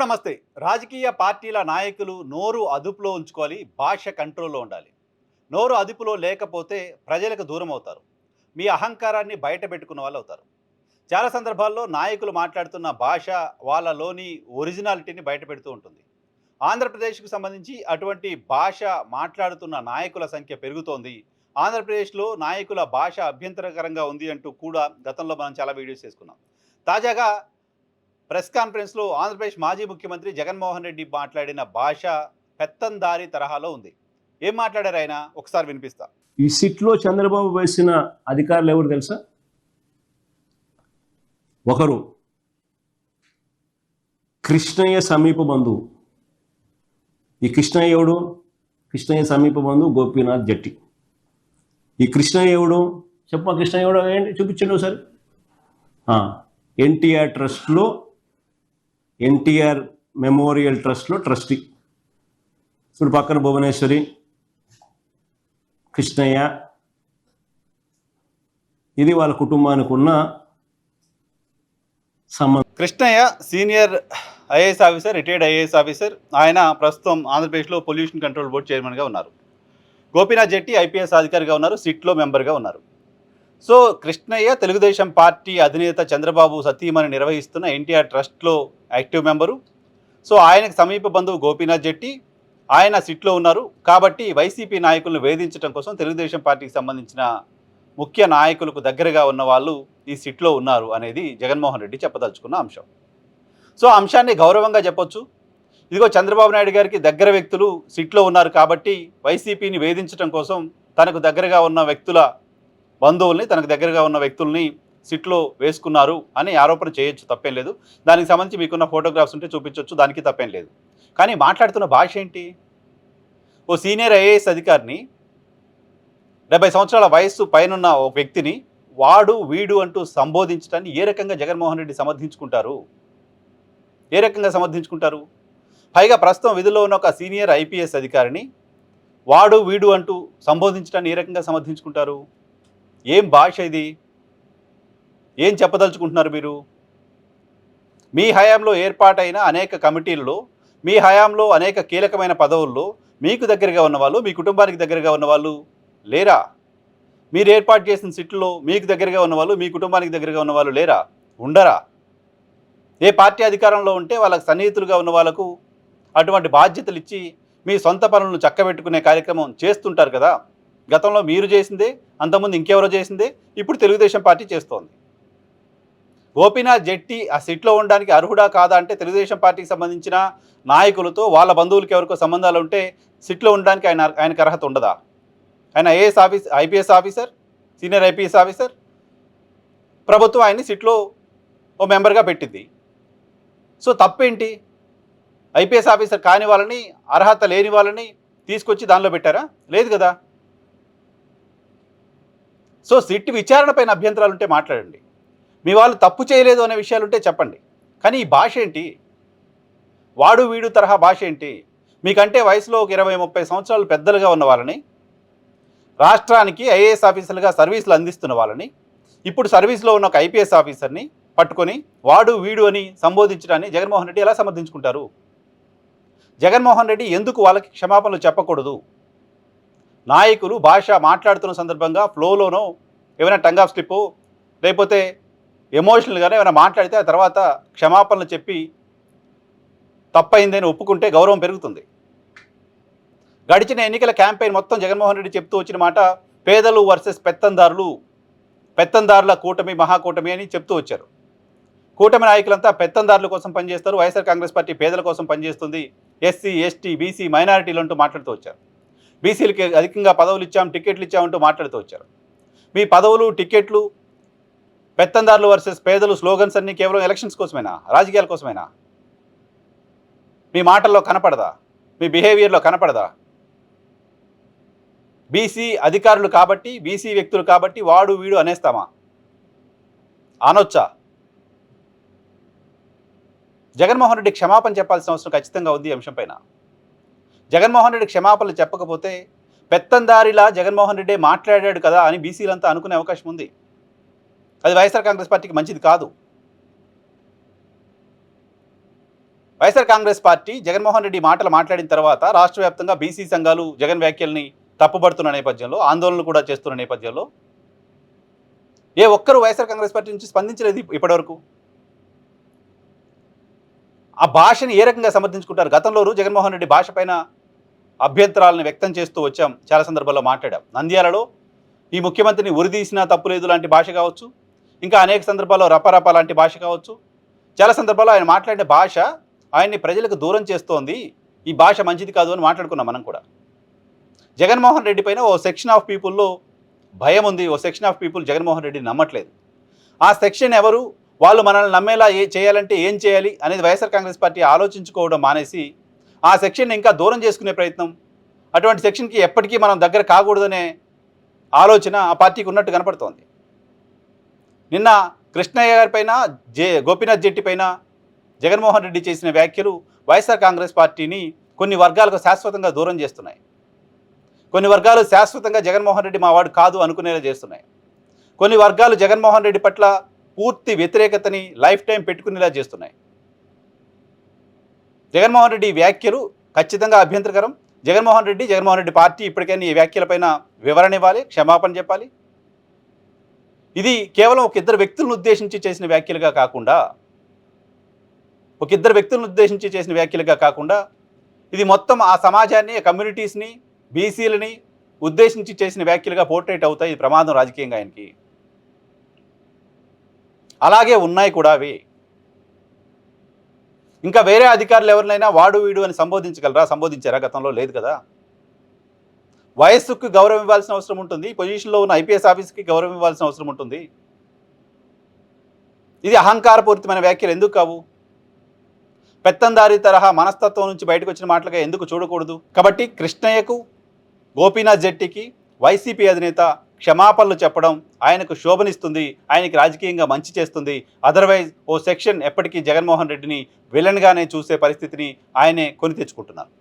నమస్తే. రాజకీయ పార్టీల నాయకులు నోరు అదుపులో ఉంచుకోవాలి. భాష కంట్రోల్‌లో ఉండాలి. నోరు అదుపులో లేకపోతే ప్రజలకు దూరమవుతారు. మీ అహంకారాన్ని బయట పెట్టుకున్న వాళ్ళవుతారు. చాలా సందర్భాల్లో నాయకులు మాట్లాడుతున్న భాష వాళ్ళలోని ఒరిజినాలిటీని బయట పెడుతూ ఉంటుంది. ఆంధ్రప్రదేశ్‌కు సంబంధించి అటువంటి భాష మాట్లాడుతున్న నాయకుల సంఖ్య పెరుగుతోంది. ఆంధ్రప్రదేశ్‌లో నాయకుల భాష అభ్యంతరకరంగా ఉంది అంటూ కూడా గతంలో మనం చాలా వీడియోస్ చేసుకున్నాం. తాజాగా ప్రెస్ కాన్ఫరెన్స్‌లో ఆంధ్రప్రదేశ్ మాజీ ముఖ్యమంత్రి జగన్మోహన్ రెడ్డి మాట్లాడిన భాష పెత్తందారీ తరహాలో ఉంది. ఏం మాట్లాడారు ఆయన? ఒకసారి వినిపిస్తా. ఈ సిట్లో చంద్రబాబు వేసిన అధికారులు ఎవరు తెలుసా? ఒకరు కృష్ణయ్య సమీప బంధువు. ఈ కృష్ణయ్య ఎవడు? కృష్ణయ్య సమీప బంధువు గోపీనాథ్ జట్టి. ఈ కృష్ణయ్య ఎవడు? చెప్పమా, కృష్ణయ్య ఎవడు ఏంటి చూపించండి ఒకసారి. ఎన్టీఆర్ ట్రస్ట్లో, ఎన్టీఆర్ మెమోరియల్ ట్రస్ట్లో ట్రస్టీ. ఇప్పుడు పక్కన భువనేశ్వరి, కృష్ణయ్య. ఇది వాళ్ళ కుటుంబానికి ఉన్న సంబంధం. Krishnayya senior IAS officer, retired IAS officer. ఆయన ప్రస్తుతం ఆంధ్రప్రదేశ్లో పొల్యూషన్ కంట్రోల్ బోర్డు చైర్మన్గా ఉన్నారు. గోపీనాథ్ జట్టి ఐపీఎస్ అధికారిగా ఉన్నారు, సిట్లో మెంబర్గా ఉన్నారు. సో కృష్ణయ్య తెలుగుదేశం పార్టీ అధినేత చంద్రబాబు సతీమణి నిర్వహిస్తున్న ఎన్టీఆర్ ట్రస్ట్లో యాక్టివ్ మెంబరు. సో ఆయనకు సమీప బంధువు గోపీనాథ్ జట్టి, ఆయన సిట్లో ఉన్నారు. కాబట్టి వైసీపీ నాయకులను వేధించడం కోసం తెలుగుదేశం పార్టీకి సంబంధించిన ముఖ్య నాయకులకు దగ్గరగా ఉన్న వాళ్ళు ఈ సిట్లో ఉన్నారు అనేది జగన్మోహన్ రెడ్డి చెప్పదలుచుకున్న అంశం. సో అంశాన్ని గౌరవంగా చెప్పొచ్చు. ఇదిగో చంద్రబాబు నాయుడు గారికి దగ్గర వ్యక్తులు సిట్లో ఉన్నారు కాబట్టి వైసీపీని వేధించడం కోసం తనకు దగ్గరగా ఉన్న వ్యక్తుల బంధువుల్ని, తనకు దగ్గరగా ఉన్న వ్యక్తుల్ని సిట్లో వేసుకున్నారు అని ఆరోపణ చేయొచ్చు, తప్పేం లేదు. దానికి సంబంధించి మీకున్న ఫోటోగ్రాఫ్స్ ఉంటే చూపించవచ్చు, దానికి తప్పేం లేదు. కానీ మాట్లాడుతున్న భాష ఏంటి? ఓ సీనియర్ ఐఏఎస్ అధికారిని, 70 సంవత్సరాల వయస్సు పైనున్న ఒక వ్యక్తిని వాడు వీడు అంటూ సంబోధించడాన్ని ఏ రకంగా జగన్మోహన్ రెడ్డి సమర్థించుకుంటారు? ఏ రకంగా సమర్థించుకుంటారు? పైగా ప్రస్తుతం విధుల్లో ఉన్న ఒక సీనియర్ ఐపీఎస్ అధికారిని వాడు వీడు అంటూ సంబోధించడాన్ని ఏ రకంగా సమర్థించుకుంటారు? ఏం భాష ఇది? ఏం చెప్పదలుచుకుంటున్నారు మీరు? మీ హయాంలో ఏర్పాటైన అనేక కమిటీల్లో, మీ హయాంలో అనేక కీలకమైన పదవుల్లో మీకు దగ్గరగా ఉన్నవాళ్ళు, మీ కుటుంబానికి దగ్గరగా ఉన్నవాళ్ళు లేరా? మీరు ఏర్పాటు చేసిన సిట్లో మీకు దగ్గరగా ఉన్నవాళ్ళు, మీ కుటుంబానికి దగ్గరగా ఉన్నవాళ్ళు లేరా? ఉండరా? ఏ పార్టీ అధికారంలో ఉంటే వాళ్ళకి సన్నిహితులుగా ఉన్న వాళ్ళకు అటువంటి బాధ్యతలు ఇచ్చి మీ సొంత పనులను చక్కబెట్టుకునే కార్యక్రమం చేస్తుంటారు కదా. గతంలో మీరు చేసిందే, అంతకుముందు ఇంకెవరో చేసిందే, ఇప్పుడు తెలుగుదేశం పార్టీ చేస్తోంది. గోపీనాథ్ జట్టి ఆ సిట్లో ఉండడానికి అర్హుడా కాదా అంటే తెలుగుదేశం పార్టీకి సంబంధించిన నాయకులతో వాళ్ళ బంధువులకి ఎవరికో సంబంధాలు ఉంటే సిట్లో ఉండడానికి ఆయనకు అర్హత ఉండదా? ఆయన IPS officer, senior IPS officer. ప్రభుత్వం ఆయన్ని సిట్లో ఓ మెంబర్గా పెట్టింది. సో తప్పేంటి? ఐపీఎస్ ఆఫీసర్ కాని వాళ్ళని, అర్హత లేని వాళ్ళని తీసుకొచ్చి దానిలో పెట్టారా? లేదు కదా. సో సిట్ విచారణ పైన అభ్యంతరాలు ఉంటే మాట్లాడండి. మీ వాళ్ళు తప్పు చేయలేదు అనే విషయాలు ఉంటే చెప్పండి. కానీ ఈ భాష ఏంటి? వాడు వీడు తరహా భాష ఏంటి? మీకంటే వయసులో ఒక 20-30 సంవత్సరాలు పెద్దలుగా ఉన్న వాళ్ళని, రాష్ట్రానికి ఐఏఎస్ ఆఫీసర్లుగా సర్వీసులు అందిస్తున్న వాళ్ళని, ఇప్పుడు సర్వీస్లో ఉన్న ఒక ఐపీఎస్ ఆఫీసర్ని పట్టుకొని వాడు వీడు అని సంబోధించడాన్ని జగన్మోహన్ రెడ్డి ఎలా సమర్థించుకుంటారు? జగన్మోహన్ రెడ్డి ఎందుకు వాళ్ళకి క్షమాపణలు చెప్పకూడదు? నాయకులు భాష మాట్లాడుతున్న సందర్భంగా ఫ్లోలోనో ఏమైనా టంగ్ ఆఫ్ స్లిప్పో లేకపోతే ఎమోషనల్గానే ఏమైనా మాట్లాడితే ఆ తర్వాత క్షమాపణలు చెప్పి తప్పైందని ఒప్పుకుంటే గౌరవం పెరుగుతుంది. గడిచిన ఎన్నికల క్యాంపెయిన్ మొత్తం జగన్మోహన్ రెడ్డి చెప్తూ వచ్చిన మాట పేదలు వర్సెస్ పెత్తందారులు, పెత్తందారుల కూటమి, మహాకూటమి అని చెప్తూ వచ్చారు. కూటమి నాయకులంతా పెత్తందారుల కోసం పనిచేస్తారు, వైఎస్ఆర్ కాంగ్రెస్ పార్టీ పేదల కోసం పనిచేస్తుంది, ఎస్సీ, ఎస్టీ, బీసీ, మైనారిటీలు అంటూ మాట్లాడుతూ వచ్చారు. బీసీలకి అధికంగా పదవులు ఇచ్చాం, టికెట్లు ఇచ్చామంటూ మాట్లాడుతూ వచ్చారు. మీ పదవులు, టికెట్లు, పెత్తందారులు వర్సెస్ పేదలు స్లోగన్స్ అన్నీ కేవలం ఎలక్షన్స్ కోసమేనా? రాజకీయాల కోసమేనా? మీ మాటల్లో కనపడదా? మీ బిహేవియర్లో కనపడదా? బీసీ అధికారులు కాబట్టి, బీసీ వ్యక్తులు కాబట్టి వాడు వీడు అనేస్తామా? అనొచ్చా? జగన్మోహన్ రెడ్డి క్షమాపణ చెప్పాల్సిన అవసరం ఖచ్చితంగా ఉంది ఈ అంశం పైన. జగన్మోహన్ రెడ్డి క్షమాపణలు చెప్పకపోతే పెత్తందారిలా జగన్మోహన్ రెడ్డి మాట్లాడాడు కదా అని బీసీలంతా అనుకునే అవకాశం ఉంది. అది వైఎస్ఆర్ కాంగ్రెస్ పార్టీకి మంచిది కాదు. వైఎస్ఆర్ కాంగ్రెస్ పార్టీ జగన్మోహన్ రెడ్డి మాటలు మాట్లాడిన తర్వాత రాష్ట్ర వ్యాప్తంగా బీసీ సంఘాలు జగన్ వ్యాఖ్యల్ని తప్పుపడుతున్న నేపథ్యంలో, ఆందోళనలు కూడా చేస్తున్న నేపథ్యంలో ఏ ఒక్కరు వైఎస్ఆర్ కాంగ్రెస్ పార్టీ నుంచి స్పందించలేదు ఇప్పటివరకు. ఆ భాషని ఏ రకంగా సమర్థించుకుంటారు? గతంలోనూ జగన్మోహన్ రెడ్డి భాష పైన అభ్యంతరాలను వ్యక్తం చేస్తూ వచ్చాం, చాలా సందర్భాల్లో మాట్లాడాం. నంద్యాలలో ఈ ముఖ్యమంత్రిని ఉరిదీసినా తప్పులేదు లాంటి భాష కావచ్చు, ఇంకా అనేక సందర్భాల్లో రపరప లాంటి భాష కావచ్చు. చాలా సందర్భాల్లో ఆయన మాట్లాడిన భాష ఆయన్ని ప్రజలకు దూరం చేస్తోంది, ఈ భాష మంచిది కాదు అని మాట్లాడుకున్నాం మనం కూడా. జగన్మోహన్ రెడ్డి పైన ఓ సెక్షన్ ఆఫ్ పీపుల్లో భయం ఉంది, ఓ సెక్షన్ ఆఫ్ పీపుల్ జగన్మోహన్ రెడ్డిని నమ్మట్లేదు. ఆ సెక్షన్ ఎవరు, వాళ్ళు మనల్ని నమ్మేలా చేయాలంటే ఏం చేయాలి అనేది వైఎస్ఆర్ కాంగ్రెస్ పార్టీ ఆలోచించుకోవడం మానేసి ఆ సెక్షన్ ఇంకా దూరం చేసుకునే ప్రయత్నం, అటువంటి సెక్షన్కి ఎప్పటికీ మనం దగ్గర కాకూడదనే ఆలోచన ఆ పార్టీకి ఉన్నట్టు కనపడుతోంది. నిన్న కృష్ణయ్య గారి పైన గోపీనాథ్ జెట్టి పైన జగన్మోహన్ రెడ్డి చేసిన వ్యాఖ్యలు వైఎస్ఆర్ కాంగ్రెస్ పార్టీని కొన్ని వర్గాలకు శాశ్వతంగా దూరం చేస్తున్నాయి. కొన్ని వర్గాలు శాశ్వతంగా జగన్మోహన్ రెడ్డి మావాడు కాదు అనుకునేలా చేస్తున్నాయి. కొన్ని వర్గాలు జగన్మోహన్ రెడ్డి పట్ల పూర్తి వ్యతిరేకతని లైఫ్ టైం పెట్టుకునేలా చేస్తున్నాయి. జగన్మోహన్ రెడ్డి వ్యాఖ్యలు ఖచ్చితంగా అభ్యంతరకరం. జగన్మోహన్ రెడ్డి పార్టీ ఇప్పటికైనా ఈ వ్యాఖ్యలపైన వివరణ ఇవ్వాలి, క్షమాపణ చెప్పాలి. ఇది కేవలం ఒక ఇద్దరు వ్యక్తులను ఉద్దేశించి చేసిన వ్యాఖ్యలుగా కాకుండా ఇది మొత్తం ఆ సమాజాన్ని, కమ్యూనిటీస్ని, బీసీలని ఉద్దేశించి చేసిన వ్యాఖ్యలుగా పోర్ట్రేట్ అవుతాయి. ఇది ప్రమాదం రాజకీయంగా ఆయనకి. అలాగే ఉన్నాయి కూడా అవి. ఇంకా వేరే అధికారులు ఎవరినైనా వాడు వీడు అని సంబోధించారా? గతంలో లేదు కదా. వయస్సుకు గౌరవం ఇవ్వాల్సిన అవసరం ఉంటుంది, పొజిషన్లో ఉన్న ఐపీఎస్ ఆఫీస్కి గౌరవం ఇవ్వాల్సిన అవసరం ఉంటుంది. ఇది అహంకారపూరితమైన వ్యాఖ్యలు ఎందుకు కావు? పెత్తందారి తరహా మనస్తత్వం నుంచి బయటకు వచ్చిన మాటలుగా ఎందుకు చూడకూడదు? కాబట్టి కృష్ణయ్యకు, గోపీనాథ్ జెట్టికి వైసీపీ అధినేత క్షమాపణలు చెప్పడం ఆయనకు శోభనిస్తుంది, ఆయనకి రాజకీయంగా మంచి చేస్తుంది. అదర్వైజ్ ఓ సెక్షన్ ఎప్పటికీ జగన్మోహన్ రెడ్డిని విలన్గానే చూసే పరిస్థితిని ఆయనే కొని తెచ్చుకుంటున్నారు.